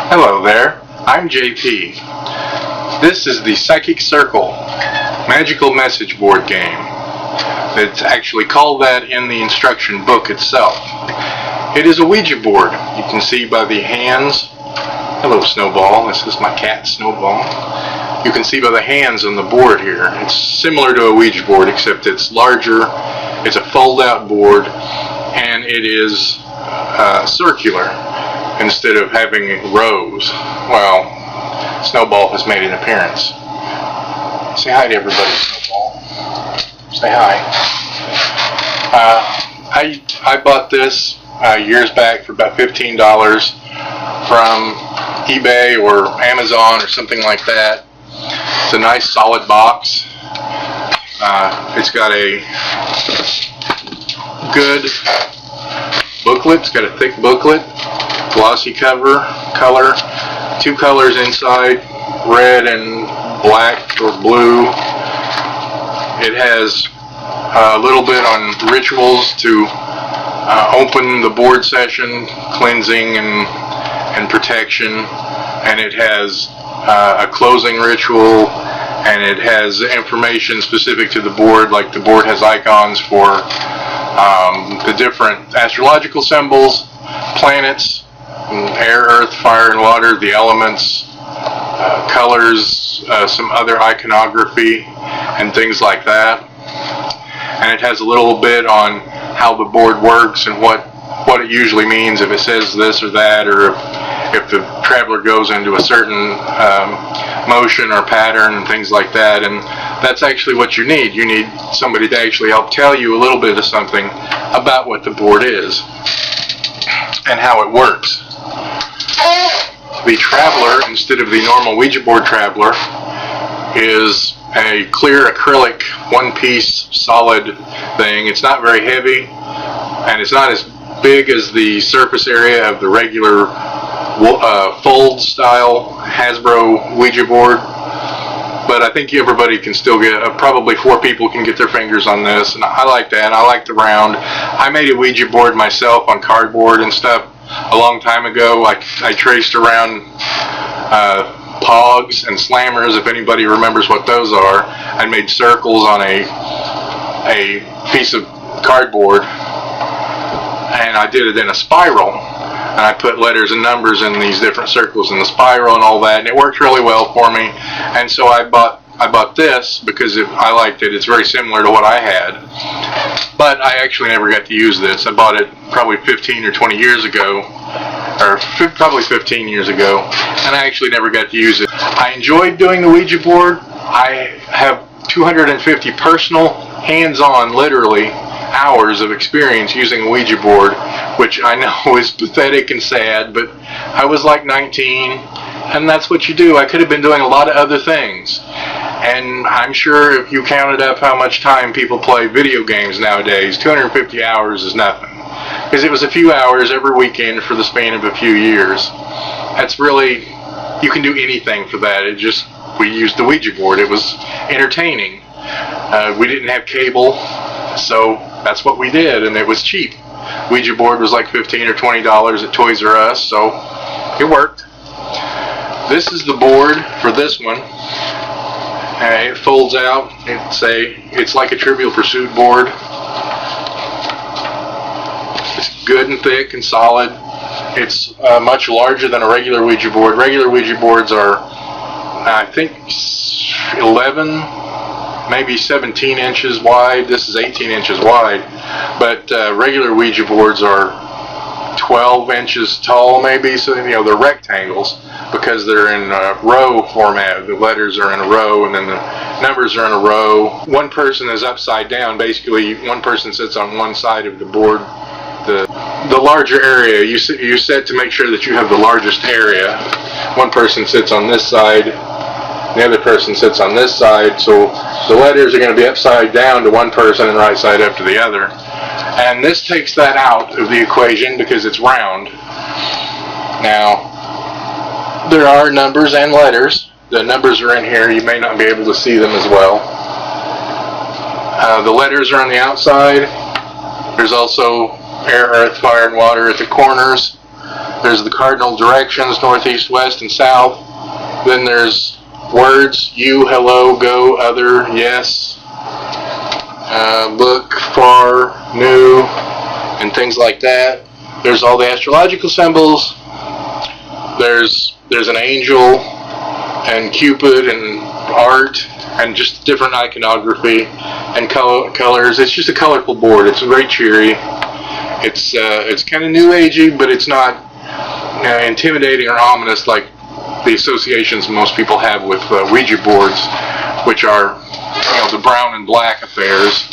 Hello there, I'm JP. This is the Psychic Circle magical message board game. It's actually called that in the instruction book itself. It is a Ouija board. You can see by the hands. Hello Snowball, this is my cat Snowball. You can see by the hands on the board here. It's similar to a Ouija board except it's larger. It's a fold-out board and it is circular instead of having rows. Well, Snowball has made an appearance. Say hi to everybody, Snowball. Say hi. I bought this years back for about $15 from eBay or Amazon or something like that. It's a nice solid box. It's got a good booklet. It's got a thick booklet, glossy cover, color, two colors inside, red and black or blue. It has a little bit on rituals to open the board session, cleansing and protection, and it has a closing ritual, and it has information specific to the board, like the board has icons for the different astrological symbols, planets, air, earth, fire, and water, the elements, colors, some other iconography, and things like that. And it has a little bit on how the board works and what it usually means if it says this or that, or if the traveler goes into a certain motion or pattern and things like that. And that's actually what you need. You need somebody to actually help tell you a little bit of something about what the board is and how it works. The traveler, instead of the normal Ouija board traveler, is a clear acrylic one-piece solid thing. It's not very heavy, and it's not as big as the surface area of the regular fold style Hasbro Ouija board, but I think everybody can still get, probably 4 people can get their fingers on this, and I like that. I like the round. I made a Ouija board myself on cardboard and stuff a long time ago. I traced around pogs and slammers, if anybody remembers what those are. I made circles on a piece of cardboard, and I did it in a spiral, and I put letters and numbers in these different circles in the spiral and all that, and it worked really well for me. And so I bought this because I liked it. It's very similar to what I had, but I actually never got to use this. I bought it probably 15 or 20 years ago, or probably 15 years ago, and I actually never got to use it. I enjoyed doing the Ouija board. I have 250 personal, hands-on, literally, hours of experience using a Ouija board, which I know is pathetic and sad, but I was like 19, and that's what you do. I could have been doing a lot of other things, and I'm sure if you counted up how much time people play video games nowadays, 250 hours is nothing, because it was a few hours every weekend for the span of a few years. That's really, you can do anything for that. We used the Ouija board. It was entertaining. We didn't have cable, so that's what we did, and it was cheap. Ouija board was like $15 or $20 at Toys R Us, so it worked. This is the board for this one. It folds out. It's like a Trivial Pursuit board. It's good and thick and solid. It's much larger than a regular Ouija board. Regular Ouija boards are, I think, 11, maybe 17 inches wide. This is 18 inches wide, but regular Ouija boards are 12 inches tall, maybe. So they're rectangles because they're in a row format. The letters are in a row, and then the numbers are in a row. One person is upside down. Basically, one person sits on one side of the board. The larger area you set to make sure that you have the largest area. One person sits on this side, the other person sits on this side, so the letters are going to be upside down to one person and right side up to the other. And this takes that out of the equation because it's round. Now, there are numbers and letters. The numbers are in here. You may not be able to see them as well. The letters are on the outside. There's also air, earth, fire, and water at the corners. There's the cardinal directions, north, east, west, and south. Then there's words, you, hello, go, other, yes, look, far, new, and things like that. There's all the astrological symbols. There's an angel and Cupid and art and just different iconography and colors. It's just a colorful board. It's very cheery. It's kind of new agey, but it's not intimidating or ominous like the associations most people have with Ouija boards, which are the brown and black affairs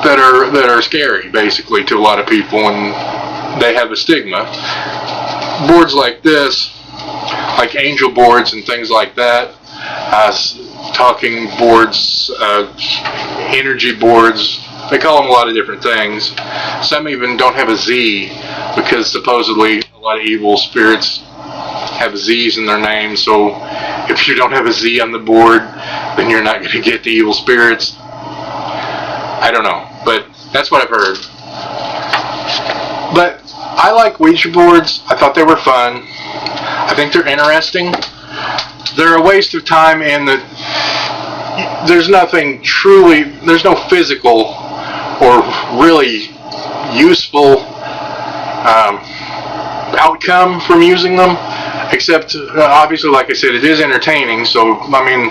that are scary basically to a lot of people, and they have a stigma. Boards like this, like angel boards and things like that, talking boards, energy boards, they call them a lot of different things. Some even don't have a Z because supposedly a lot of evil spirits have Z's in their name, so if you don't have a Z on the board, then you're not going to get the evil spirits. I don't know, but that's what I've heard. But I like Ouija boards. I thought they were fun. I think they're interesting. They're a waste of time in that there's no physical or really useful outcome from using them, except obviously, like I said, it is entertaining. So I mean,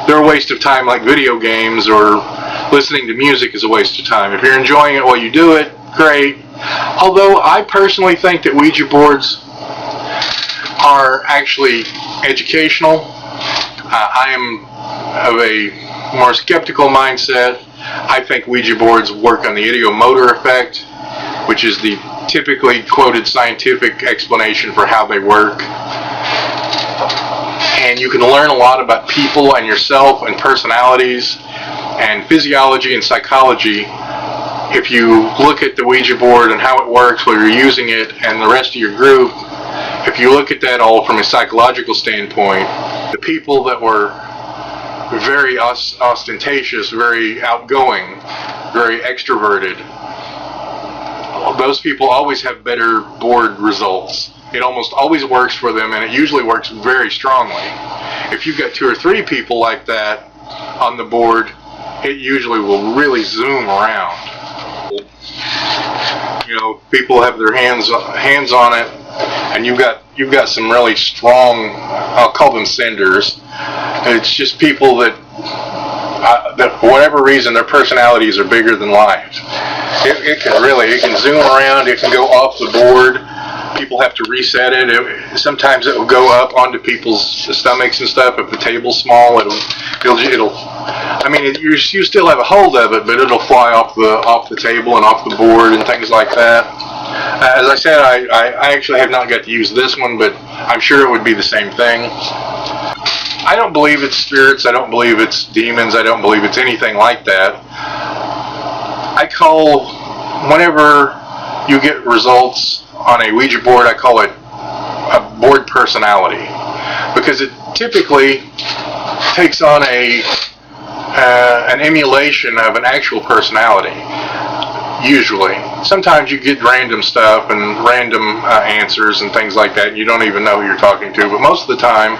they're a waste of time, like video games or listening to music is a waste of time. If you're enjoying it while you do it, great. Although I personally think that Ouija boards are actually educational. I am of a more skeptical mindset. I think Ouija boards work on the Ideomotor effect, which is the typically quoted scientific explanation for how they work. And you can learn a lot about people and yourself and personalities and physiology and psychology if you look at the Ouija board and how it works while you're using it, and the rest of your group. If you look at that all from a psychological standpoint, the people that were very ostentatious, very outgoing, very extroverted, those people always have better board results. It almost always works for them, and it usually works very strongly. If you've got 2 or 3 people like that on the board, it usually will really zoom around. People have their hands on it, and you've got some really strong, I'll call them senders. It's just people that for whatever reason, their personalities are bigger than life. It can zoom around, it can go off the board. People have to reset it. Sometimes it will go up onto people's stomachs and stuff. If the table's small, you still have a hold of it, but it'll fly off the table and off the board and things like that. As I said, I actually have not got to use this one, but I'm sure it would be the same thing. I don't believe it's spirits. I don't believe it's demons. I don't believe it's anything like that. I call, whenever you get results on a Ouija board, I call it a board personality, because it typically takes on an emulation of an actual personality. Usually. Sometimes you get random stuff and random answers and things like that, and you don't even know who you're talking to, but most of the time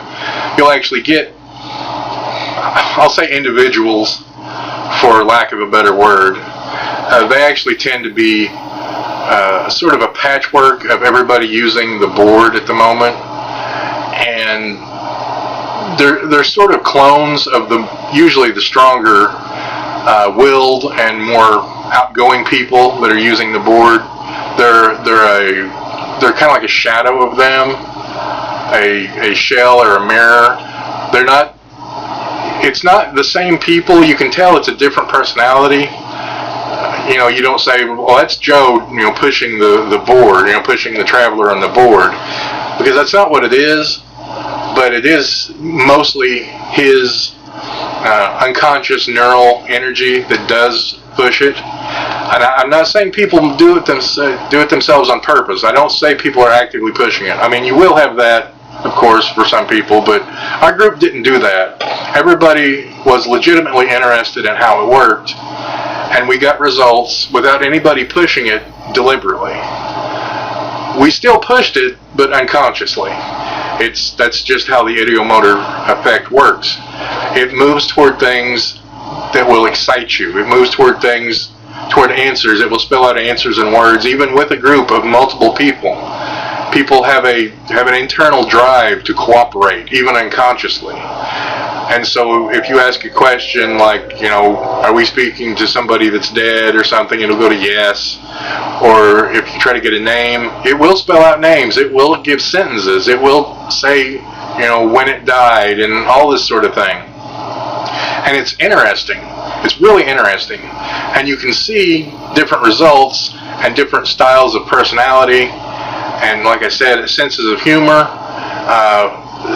you'll actually get, I'll say individuals for lack of a better word. They actually tend to be sort of a patchwork of everybody using the board at the moment, and they're sort of clones of usually the stronger willed and more outgoing people that are using the board. They're kind of like a shadow of them, a shell or a mirror. It's not the same people. You can tell it's a different personality. You don't say, well, that's Joe, pushing the board, pushing the traveler on the board, because that's not what it is. But it is mostly his unconscious neural energy that does push it. And I'm not saying people do it themselves on purpose. I don't say people are actively pushing it. I mean, you will have that, of course, for some people, but our group didn't do that. Everybody was legitimately interested in how it worked, and we got results without anybody pushing it deliberately. We still pushed it, but unconsciously. That's just how the ideomotor effect works. It moves toward things that will excite you. It moves toward things, toward answers. It will spell out answers in words, even with a group of multiple people. People have an internal drive to cooperate, even unconsciously. And so if you ask a question like, are we speaking to somebody that's dead or something, it'll go to yes. Or if you try to get a name, it will spell out names. It will give sentences. It will say, when it died and all this sort of thing. And it's interesting. It's really interesting. And you can see different results and different styles of personality. And like I said, senses of humor.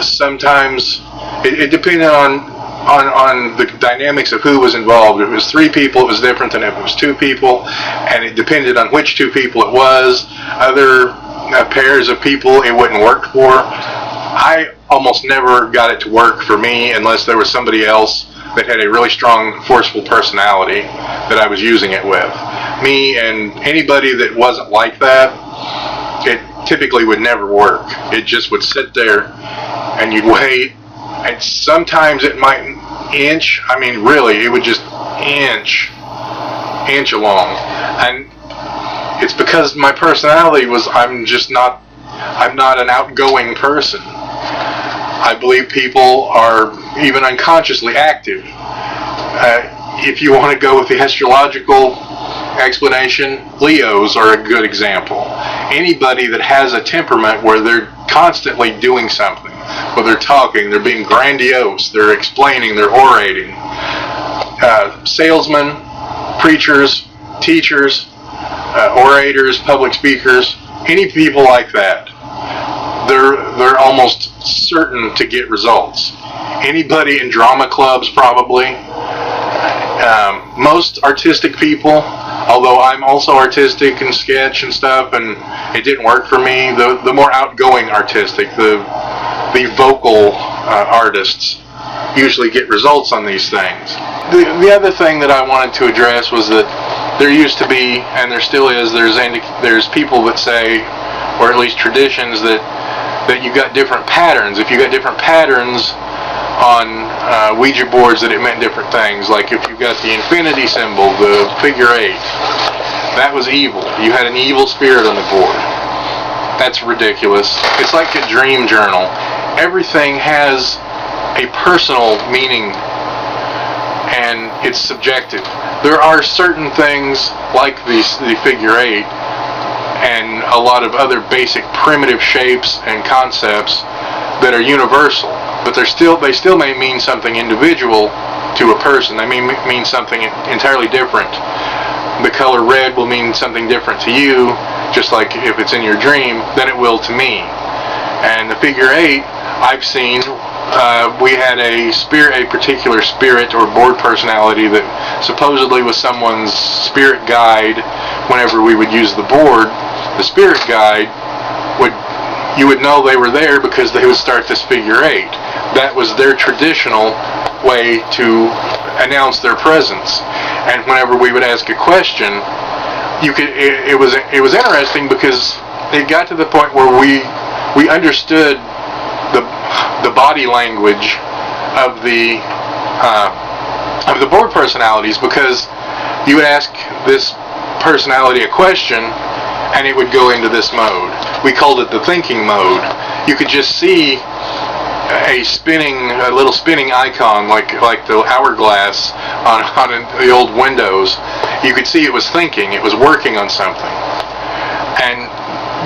Sometimes it depended on the dynamics of who was involved. If it was 3 people, it was different than if it was 2 people, and it depended on which 2 people it was. Other pairs of people it wouldn't work for. I almost never got it to work for me unless there was somebody else that had a really strong, forceful personality that I was using it with. Me and anybody that wasn't like that, it typically would never work. It just would sit there and you'd wait, and sometimes it might inch. I mean, really, it would just inch along. And it's because my personality was, I'm not an outgoing person. I believe people are even unconsciously active. If you want to go with the astrological explanation, Leos are a good example. Anybody that has a temperament where they're constantly doing something, where they're talking, they're being grandiose, they're explaining, they're orating. Salesmen, preachers, teachers, orators, public speakers, any people like that, they're almost certain to get results. Anybody in drama clubs, probably. Most artistic people, although I'm also artistic and sketch and stuff, and it didn't work for me. The more outgoing artistic, the vocal artists usually get results on these things. The other thing that I wanted to address was that there used to be, and there still is, there's people that say, or at least traditions, that you got different patterns. If you got different patterns on Ouija boards, that it meant different things. Like if you got the infinity symbol, the figure 8, that was evil. You had an evil spirit on the board. That's ridiculous. It's like a dream journal. Everything has a personal meaning, and it's subjective. There are certain things like the figure 8 and a lot of other basic primitive shapes and concepts that are universal, but they still may mean something individual to a person. They may mean something entirely different. The color red will mean something different to you, just like if it's in your dream, than it will to me. And the figure 8, I've seen, we had a particular spirit or board personality that supposedly was someone's spirit guide. Whenever we would use the board, the spirit guide you would know they were there because they would start this figure 8. That was their traditional way to announce their presence. And whenever we would ask a question, it was interesting because it got to the point where we understood the body language of the board personalities, because you would ask this personality a question and it would go into this mode. We called it the thinking mode. You could just see a little spinning icon like the hourglass on the old Windows. You could see it was thinking, it was working on something. And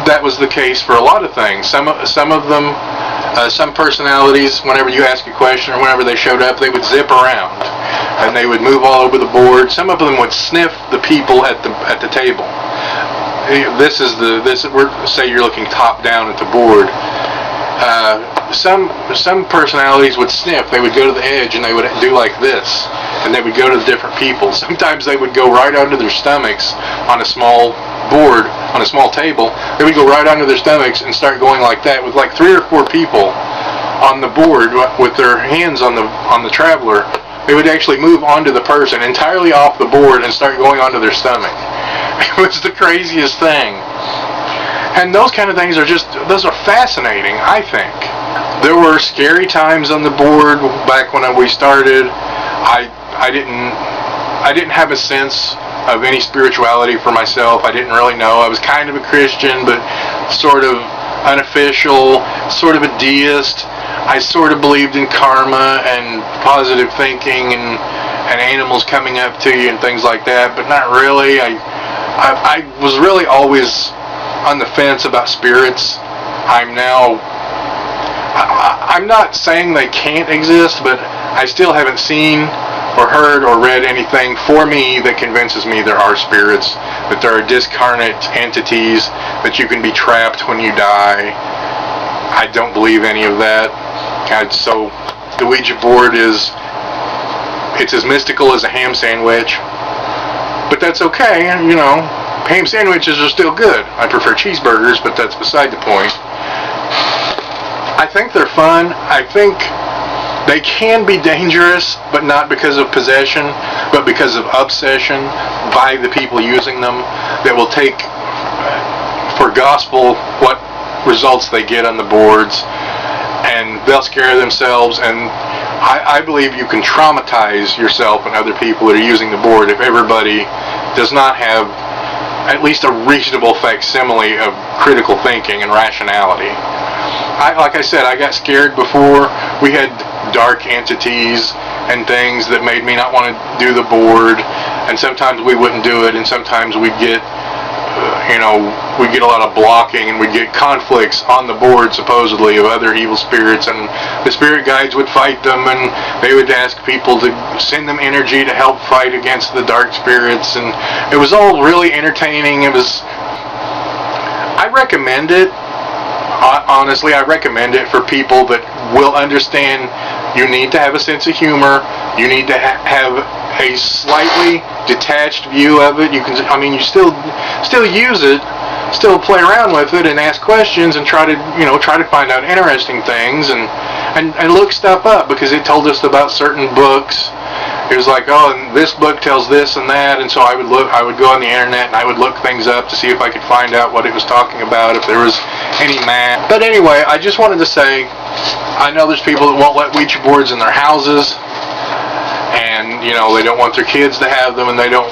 that was the case for a lot of things. Some of them, some personalities, whenever you ask a question or whenever they showed up, they would zip around and they would move all over the board. Some of them would sniff the people at the table. Say you're looking top down at the board. Some personalities would sniff. They would go to the edge and they would do like this, and they would go to the different people. Sometimes they would go right under their stomachs on a small board, on a small table. They would go right under their stomachs and start going like that with like 3 or 4 people on the board with their hands on the traveler. They would actually move onto the person entirely off the board and start going onto their stomach. It was the craziest thing. And those kind of things are those are fascinating, I think. There were scary times on the board back when we started. I didn't have a sense of any spirituality for myself. I didn't really know. I was kind of a Christian, but sort of unofficial, sort of a deist. I sort of believed in karma and positive thinking and animals coming up to you and things like that, but not really. I was really always on the fence about spirits. I'm not saying they can't exist, but I still haven't seen or heard or read anything for me that convinces me there are spirits, that there are discarnate entities, that you can be trapped when you die. I don't believe any of that. So the Ouija board it's as mystical as a ham sandwich, but that's okay, you know. Ham sandwiches are still good. I prefer cheeseburgers, but that's beside the point. I think they're fun. I think they can be dangerous, but not because of possession, but because of obsession by the people using them, that will take for gospel what results they get on the boards, and they'll scare themselves. And I believe you can traumatize yourself and other people that are using the board if everybody does not have at least a reasonable facsimile of critical thinking and rationality. Like I said, I got scared before. We had dark entities and things that made me not want to do the board, and sometimes we wouldn't do it, and sometimes we'd get we'd get a lot of blocking, and we'd get conflicts on the board supposedly of other evil spirits, and the spirit guides would fight them, and they would ask people to send them energy to help fight against the dark spirits, and it was all really entertaining. I recommend it. Honestly, I recommend it for people that will understand you need to have a sense of humor. You need to have a slightly detached view of it. You still use it, still play around with it and ask questions and try to find out interesting things and look stuff up, because it told us about certain books. It was like, oh, and this book tells this and that, and so I would go on the internet and I would look things up to see if I could find out what it was talking about, if there was any math. But anyway, I just wanted to say, I know there's people that won't let Ouija boards in their houses, and they don't want their kids to have them, and they don't,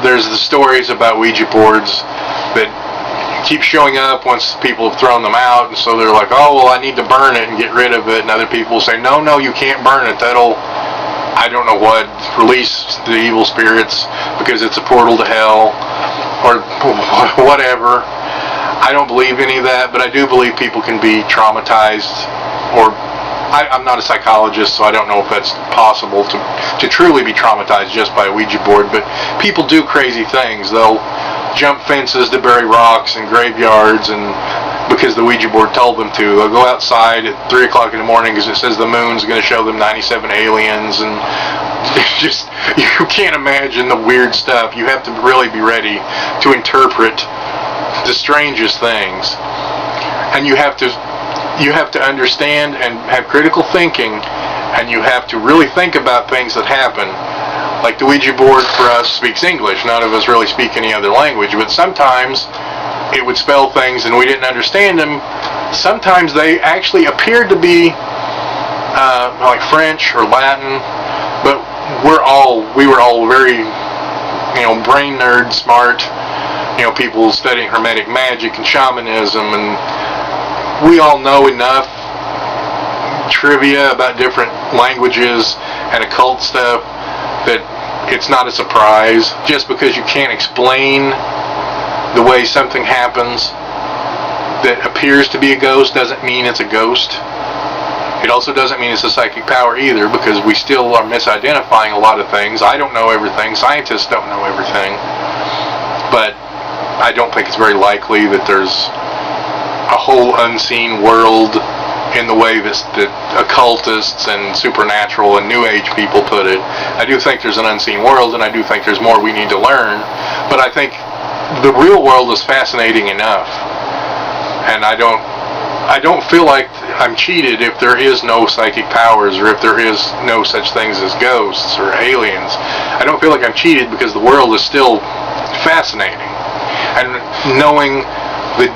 there's the stories about Ouija boards that keep showing up once people have thrown them out, and so they're like, oh, well, I need to burn it and get rid of it, and other people say, no, you can't burn it, that'll, I don't know what, release the evil spirits because it's a portal to hell, or whatever. I don't believe any of that, but I do believe people can be traumatized, or I'm not a psychologist, so I don't know if that's possible to truly be traumatized just by a Ouija board, but people do crazy things. They'll jump fences to bury rocks in graveyards, and because the Ouija board told them to. They'll go outside at 3 o'clock in the morning because it says the moon's going to show them 97 aliens, and just, you can't imagine the weird stuff. You have to really be ready to interpret the strangest things, and you have to understand and have critical thinking, and you have to really think about things that happen. Like the Ouija board for us speaks English. None of us really speak any other language, but sometimes it would spell things and we didn't understand them. Sometimes they actually appeared to be like French or Latin, but we were all very brain nerd smart, people studying Hermetic magic and shamanism, and we all know enough trivia about different languages and occult stuff that it's not a surprise. Just because you can't explain the way something happens that appears to be a ghost doesn't mean it's a ghost. It also doesn't mean it's a psychic power either, because we still are misidentifying a lot of things. I don't know everything. Scientists don't know everything. But I don't think it's very likely that there's a whole unseen world in the way that occultists and supernatural and New Age people put it. I do think there's an unseen world, and I do think there's more we need to learn, but I think the real world is fascinating enough, and I don't feel like I'm cheated if there is no psychic powers, or if there is no such things as ghosts or aliens. I don't feel like I'm cheated because the world is still fascinating. and knowing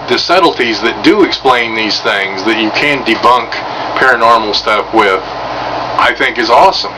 the subtleties that do explain these things, that you can debunk paranormal stuff with, I think is awesome.